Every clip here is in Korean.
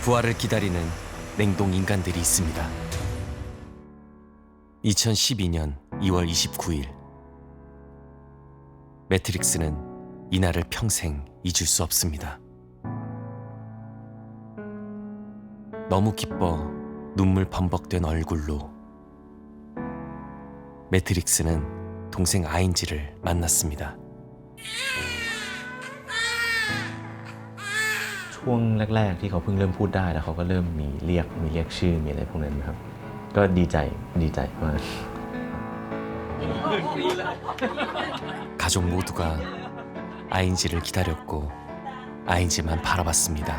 부활을 기다리는 냉동 인간들이 있습니다. 2012년 2월 29일 매트릭스는 이날을 평생 잊을 수 없습니다. 너무 기뻐 눈물 범벅된 얼굴로 매트릭스는 동생 아인지를 만났습니다. ช่วงแรกๆที่เขาเพิ่งเริ่มพูดได้แล้วเขาก็เริ่มมีเรียกชื่อมีอะไรพวกนั้นครับก็ดีใจมาก 가족 모두가 아인지를 기다렸고 아인지만 바라봤습니다.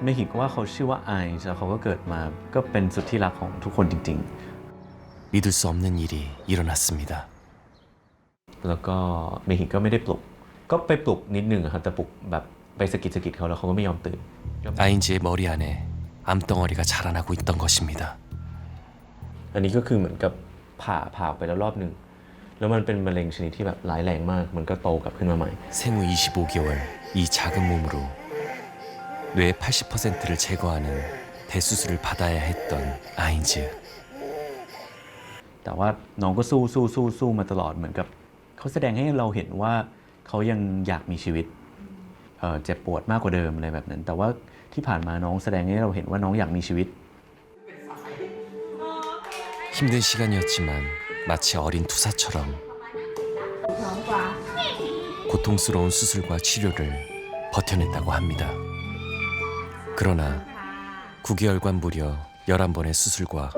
ไม่คิดว่าเขาชื่อว่าไอซ์แล้วเขาก็เกิดมาก็เป็นสุดที่รักของทุกคนจริง 믿을 수 없는 일이 일어났습니다. ๆแล้วก็เมคิก็ไม่ได้ปลุกก็ไปปลุกนิดนึงครับแต่ปลุกแบบไปสะกิดเขาแล้วเขาก็ไม่ยอมตื่น 아인지의 머리 안에 암덩어리가 자라나고 있던 것입니다. อันนี้ก็คือเหมือนกับผ่าออกไปแล้วรอบหนึ่งแล้วมันเป็นมะเร็งชนิดที่แบบร้ายแรงมากมันก็โตกลับขึ้นมาใหม่ 생후 25개월 이 작은 몸으로 뇌의 80%를 제거하는 대수술을 받아야 했던 아인즈. แต่ว่าน้องก็สู้มาตลอดเหมือนกับเขาแสดงให้เราเห็นว่าเขายังอยากมีชีวิตเจ็บปวดมากกว่าเดิมอะไรแบบนั้นแต่ว่าที่ผ่านมาน้องแสดงให้เราเห็นว่าน้องอยากมีชีวิต 힘든 시간이었지만 마치 어린 투사처럼 고통스러운 수술과 치료를 버텨냈다고 합니다. 그러나 9개월간 무려 11번의 수술과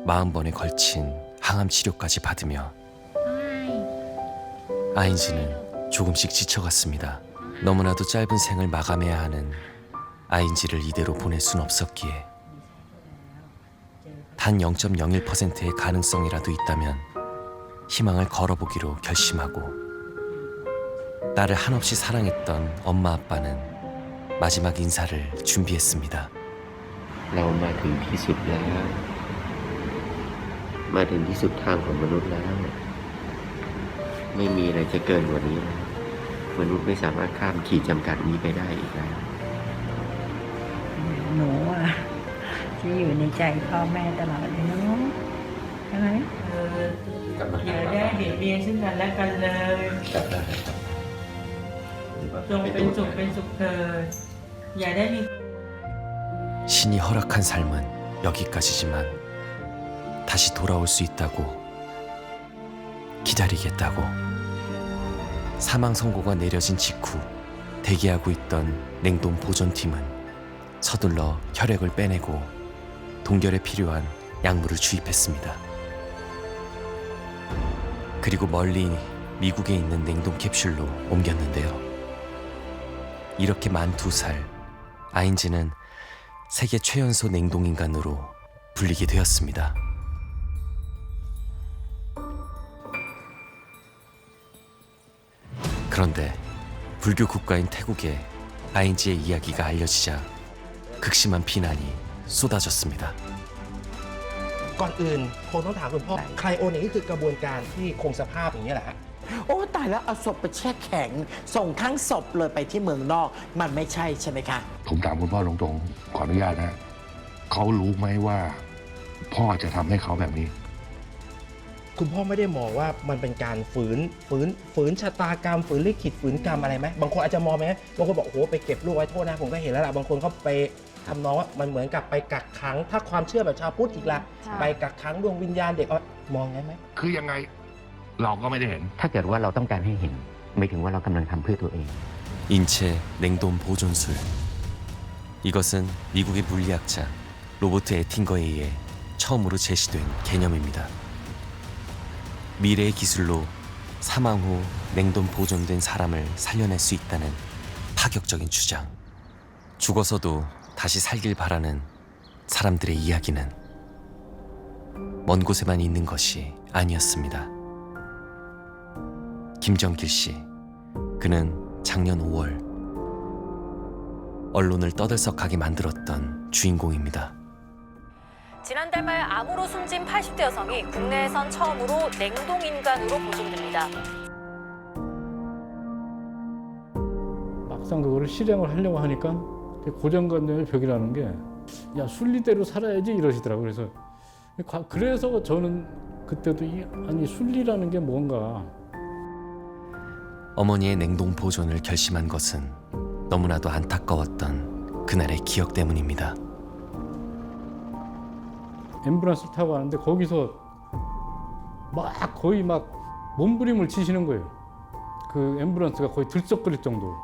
40번에 걸친 항암 치료까지 받으며 아인지는 조금씩 지쳐갔습니다. 너무나도 짧은 생을 마감해야 하는 아인지를 이대로 보낼 순 없었기에 단 0.01%의 가능성이라도 있다면 희망을 걸어보기로 결심하고 나를 한없이 사랑했던 엄마 아빠는 마지막 인사를 준비했습니다. เรามาถึงที่สุดแล้ว มาถึงที่สุดทางของมนุษย์แล้ว ไม่มีอะไรจะเกินกว่านี้แล้วมนุษย์ไม่สามารถข้ามขีดจำกัดนี้ไปได้อีกแล้ว หนูอ่ะจะอยู่ในใจพ่อแม่ตลอดเลยเนาะใช่ไหม อย่าได้เบียดเบียนซึ่งกันและกันเลยจงเป็นสุขเถิดอย่าได้มี 신이 허락한 삶은 여기까지지만 다시 돌아올 수 있다고 기다리겠다고 사망 선고가 내려진 직후 대기하고 있던 냉동 보존팀은 서둘러 혈액을 빼내고 동결에 필요한 약물을 주입했습니다. 그리고 멀리 미국에 있는 냉동 캡슐로 옮겼는데요. 이렇게 만 2살 아인즈는 세계 최연소 냉동인간으로 불리게 되었습니다. 그런데 불교 국가인 태국에 아인지의 이야기가 알려지자 극심한 비난이 쏟아졌습니다. ก่อนอื่นคงต้องถามคุณพ่อไคลโอนี่ก็คือกระบวนการที่คงสภาพอย่างนี้ยแหละฮะ โอ้ตายแล้วเอาศพไปแช่แข็ง ส่งทั้งศพเลยไปที่เมืองนอก มันไม่ใช่ใช่ไหมคะ ผมถามคุณพ่อตรงๆ ขออนุญาตนะ เขารู้ไหมว่าพ่อจะทำให้เขาแบบนี้ คุณพ่อไม่ได้มองว่ามันเป็นการฝืนชะตากรรมฝืนลิขิตฝืนกรรมอะไรไหมบางคนอาจจะมองไหมบางคนบอกโอ้โหไปเก็บลูกไว้โทษนะผมก็เห็นแล้วล่ะบางคนเขาไปทำน้องว่ามันเหมือนกับไปกักขังถ้าความเชื่อแบบชาวพุทธอีกละไปกักขังดวงวิญญาณเด็กมองไงไหม คือยังไงเราก็ไม่ได้เห็น ถ้าเกิดว่าเราต้องการให้เห็น ไม่ถึงว่าเรากำลังทำเพื่อตัวเอง 인체 냉동 보존술. 이것은 미국의 물리학자 로버트 에팅거에 의해 처음으로 제시된 개념입니다. 미래의 기술로 사망 후 냉동 보존된 사람을 살려낼 수 있다는 파격적인 주장. 죽어서도 다시 살길 바라는 사람들의 이야기는 먼 곳에만 있는 것이 아니었습니다. 김정길 씨, 그는 작년 5월 언론을 떠들썩하게 만들었던 주인공입니다. 지난달 말 암으로 숨진 80대 여성이 국내에선 처음으로 냉동인간으로 보존됩니다. บาง 막상 그거를 실행을 하려고 하니까 고정관념의 벽이라는 게 야 순리대로 살아야지 이러시더라고요. 그래서 저는 그때도 아니 순리라는 게 뭔가. 어머니의 냉동 보존을 결심한 것은 너무나도 안타까웠던 그날의 기억 때문입니다. 앰뷸런스를 타고 가는데 거기서 거의 몸부림을 치시는 거예요. 그 앰뷸런스가 거의 들썩거릴 정도로.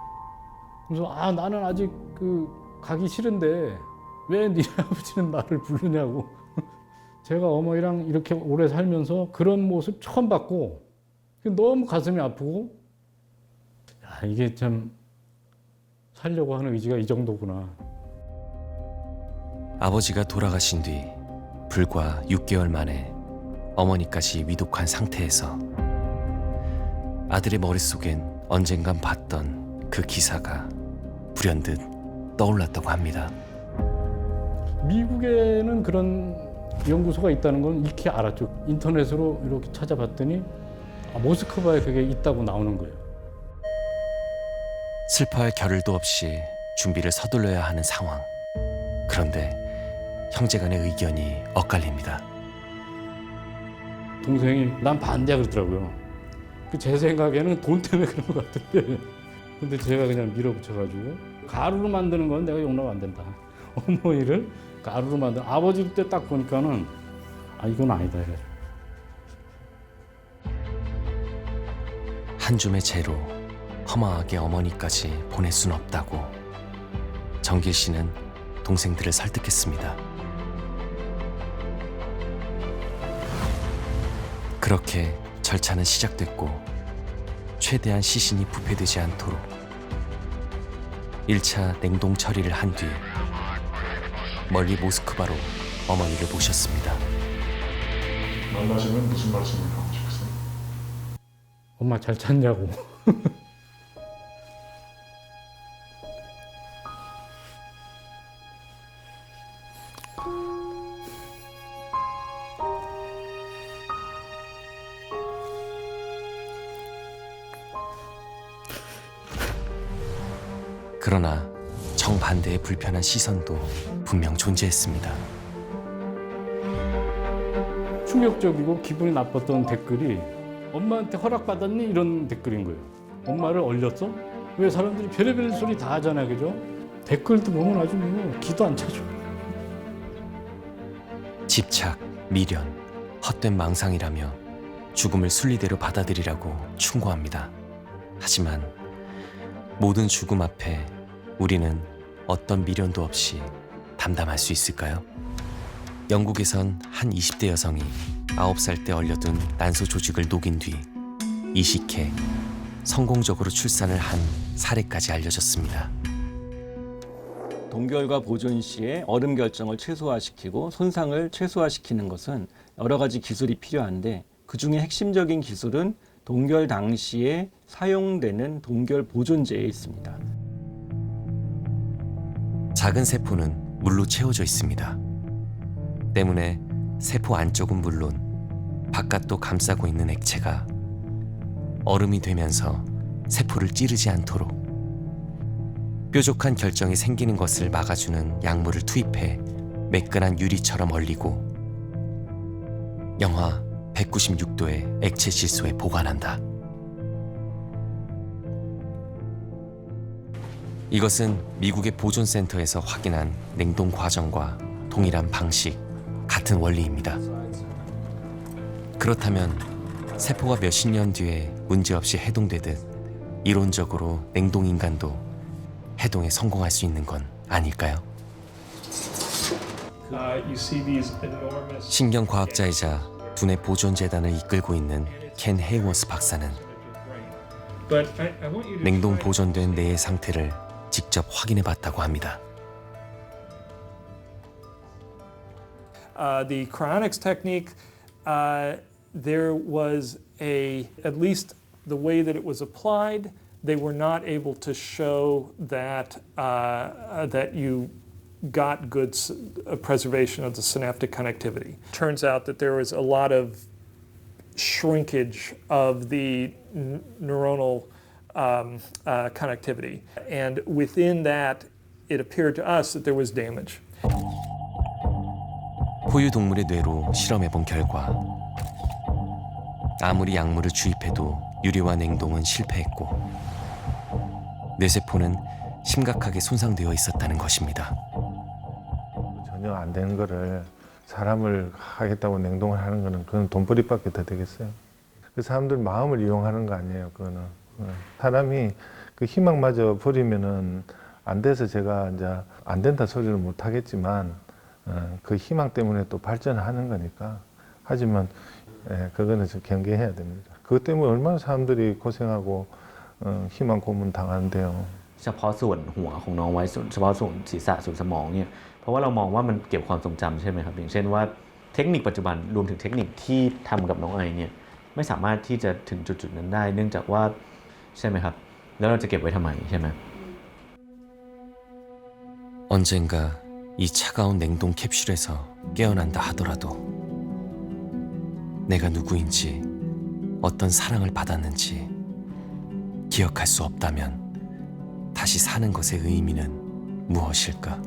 그래서 나는 아직 가기 싫은데 왜 네 아버지는 나를 부르냐고. 제가 어머니랑 이렇게 오래 살면서 그런 모습 처음 봤고 너무 가슴이 아프고 이게 참 살려고 하는 의지가 이 정도구나. 아버지가 돌아가신 뒤 불과 6개월 만에 어머니까지 위독한 상태에서 아들의 머릿속엔 언젠간 봤던 그 기사가 불현듯 떠올랐다고 합니다. 미국에는 그런 연구소가 있다는 건 익히 알았죠. 인터넷으로 이렇게 찾아봤더니 모스크바에 그게 있다고 나오는 거예요. 슬퍼할 겨를도 없이 준비를 서둘러야 하는 상황. 그런데 형제간의 의견이 엇갈립니다. 동생이 난 반대야 그러더라고요. 제 생각에는 돈 때문에 그런 것 같은데 근데 제가 그냥 밀어붙여가지고 가루로 만드는 건 내가 용납 안 된다. 어머니를 가루로 만든 아버지 때 딱 보니까는 이건 아니다 해가지고. 한 줌의 재로 허망하게 어머니까지 보낼 수는 없다고 정길 씨는 동생들을 설득했습니다. 그렇게 절차는 시작됐고 최대한 시신이 부패되지 않도록 1차 냉동 처리를 한 뒤 멀리 모스크바로 어머니를 모셨습니다. 만나시면 무슨 말씀을 하고 싶으세요? 엄마 잘 찾냐고. 그러나 정반대의 불편한 시선도 분명 존재했습니다. 충격적이고 기분이 나빴던 댓글이 엄마한테 허락받았니? 이런 댓글인 거예요. 엄마를 얼렸어? 왜 사람들이 별의별 소리 다 하잖아요. 그죠? 댓글도 보면 아주 기도 안 차죠. 집착, 미련, 헛된 망상이라며 죽음을 순리대로 받아들이라고 충고합니다. 하지만 모든 죽음 앞에 우리는 어떤 미련도 없이 담담할 수 있을까요? 영국에선 한 20대 여성이 9살 때 얼려둔 난소 조직을 녹인 뒤 이식해 성공적으로 출산을 한 사례까지 알려졌습니다. 동결과 보존 시에 얼음 결정을 최소화시키고 손상을 최소화시키는 것은 여러 가지 기술이 필요한데 그중에 핵심적인 기술은 동결 당시에 사용되는 동결 보존제에 있습니다. 작은 세포는 물로 채워져 있습니다. 때문에 세포 안쪽은 물론 바깥도 감싸고 있는 액체가 얼음이 되면서 세포를 찌르지 않도록 뾰족한 결정이 생기는 것을 막아주는 약물을 투입해 매끈한 유리처럼 얼리고 영하 196도의 액체 질소에 보관한다. 이것은 미국의 보존센터에서 확인한 냉동 과정과 동일한 방식, 같은 원리입니다. 그렇다면 세포가 몇십 년 뒤에 문제없이 해동되듯 이론적으로 냉동인간도 해동에 성공할 수 있는 건 아닐까요? 신경과학자이자 두뇌 보존재단을 이끌고 있는 켄 헤이워스 박사는 냉동 보존된 뇌의 상태를 직접 확인해 봤다고 합니다. The cryonics technique, there was at least the way that it was applied, they were not able to show that that you got good preservation of the synaptic connectivity. Turns out that there was a lot of shrinkage of the neuronal connectivity. And within that, it appeared to us that there was damage. 포유동물의 뇌로 실험해본 결과 아무리 약물을 주입해도 유리와 냉동은 실패했고 뇌세포는 심각하게 손상되어 있었다는 것입니다. 전혀 안 되는 거를 사람을 하겠다고 냉동을 하는 거는 그건 돈벌이밖에 더 되겠어요. 그 사람들 마음을 이용하는 거 아니에요. 그거는 사람이 그 희망마저 버리면은 안 돼서 제가 이제 안 된다 소리를 못 하겠지만 그 희망 때문에 또 발전하는 거니까. 하지만 그거는 좀 경계해야 됩니다. 그것 때문에 얼마나 사람들이 고생하고 희망 고문 당하는데요. เฉพาะส่วนหัวของน้องไว้เฉพาะส่วนศีรษะส่วนสมองเนี่ยเพราะว่าเรามองว่ามันเก็บความทรงจำใช่ไหมครับอย่างเช่นว่าเทคนิคปัจจุบันรวมถึงเทคนิคที่ทำกับน้องไอเนี่ยไม่สามารถที่จะถึงจุดๆนั้นได้เนื่องจากว่าใช่ไหมครับแล้วเราจะเก็บไว้ทำไมใช่ไหม 언젠가 이 차가운 냉동 캡슐에서 깨어난다 하더라도 내가 누구인지 어떤 사랑을 받았는지 기억할 수 없다면 다시 사는 것의 의미는 무엇일까?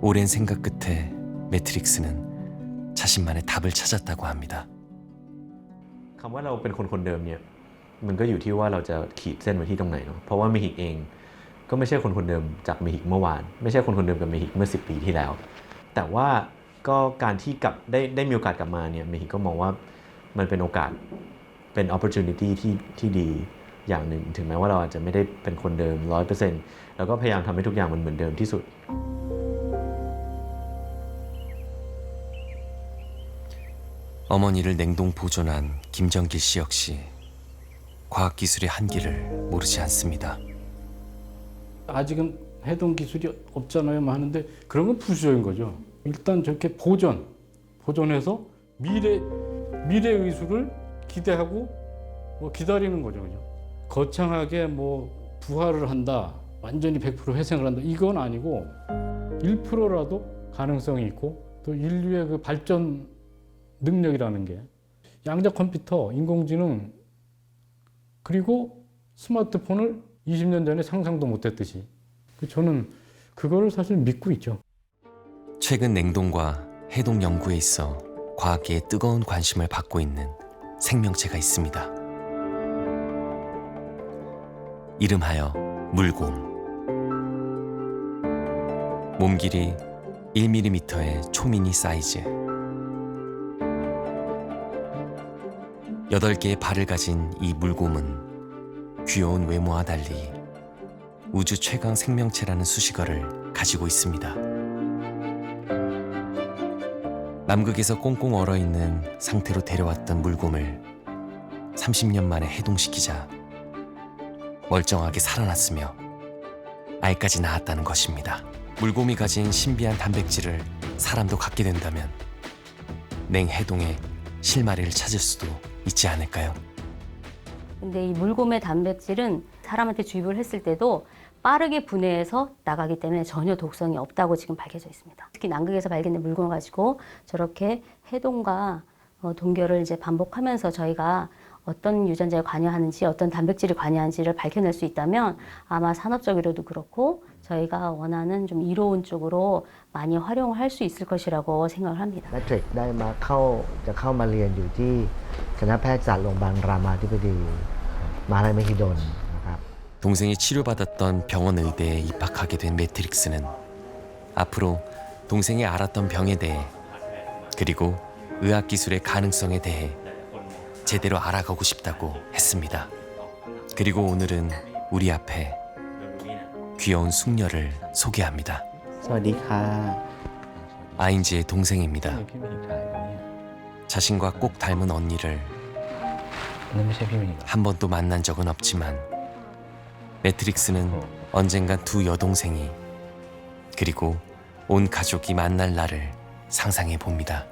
오랜 생각 끝에 매트릭스는 자신만의 답을 찾았다고 합니다. คำว่าเราเป็นคนคนเดิมเนี่ยมันก็อยู่ที่ว่าเราจะขีดเส้นไว้ที่ตรงไหนเนาะเพราะว่าเมฮิกเองก็ไม่ใช่คนคนเดิมจากเมฮิกเมื่อวานไม่ใช่คนคนเดิมกับเมฮิกเมื่อ10 ปีที่แล้วแต่ว่าก็การที่กลับได้มีโอกาสกลับมาเนี่ยเมฮิกก็มองว่ามันเป็นโอกาสเป็น opportunity ที่ดีอย่างหนึ่งถึงแม้ว่าเราอาจจะไม่ได้เป็นคนเดิม 100% แล้วก็พยายามทำให้ทุกอย่างมันเหมือนเดิมที่สุด 어머니를 냉동 보존한 김정길 씨 역시 과학기술의 한계를 모르지 않습니다. 아직은 해동 기술이 없잖아요 하는데 그런 건 부수적인 거죠. 일단 저렇게 보존해서 미래 의술을 기대하고 뭐 기다리는 거죠. 그죠? 거창하게 뭐 부활을 한다, 완전히 100% 회생을 한다 이건 아니고 1%라도 가능성이 있고 또 인류의 그 발전 능력이라는 게 양자 컴퓨터, 인공지능 그리고 스마트폰을 20년 전에 상상도 못했듯이 저는 그거를 사실 믿고 있죠. 최근 냉동과 해동 연구에 있어 과학계에 뜨거운 관심을 받고 있는 생명체가 있습니다. 이름하여 물곰. 몸 길이 1mm의 초미니 사이즈. 8개의 발을 가진 이 물곰은 귀여운 외모와 달리 우주 최강 생명체라는 수식어를 가지고 있습니다. 남극에서 꽁꽁 얼어있는 상태로 데려왔던 물곰을 30년 만에 해동시키자 멀쩡하게 살아났으며 알까지 낳았다는 것입니다. 물곰이 가진 신비한 단백질을 사람도 갖게 된다면 냉해동의 실마리를 찾을 수도 있지 않을까요? 근데 이 물곰의 단백질은 사람한테 주입을 했을 때도 빠르게 분해해서 나가기 때문에 전혀 독성이 없다고 지금 밝혀져 있습니다. 특히 남극에서 발견된 물곰을 가지고 저렇게 해동과 동결을 이제 반복하면서 저희가 어떤 유전자에 관여하는지 어떤 단백질이 관여하는지를 밝혀낼 수 있다면 아마 산업적으로도 그렇고 저희가 원하는 좀 이로운 쪽으로 많이 활용할 수 있을 것이라고 생각을 합니다. 매트릭ได้มาเข้ามาเรียนอยู่ที่คณะแพทยศาสตร์โรงพยาบาลรามาธิบดีมหาวิทยาลัยมหิดลนะครับ 동생이 치료받았던 병원 의대에 입학하게 된 매트릭스는 앞으로 동생이 알았던 병에 대해 그리고 의학기술의 가능성에 대해 제대로 알아가고 싶다고 했습니다. 그리고 오늘은 우리 앞에 귀여운 숙녀를 소개합니다. สวัสดีค่ะ 아인지의 동생입니다. 자신과 꼭 닮은 언니를 한 번도 만난 적은 없지만 매트릭스는 언젠간 두 여동생이 그리고 온 가족이 만날 날을 상상해 봅니다.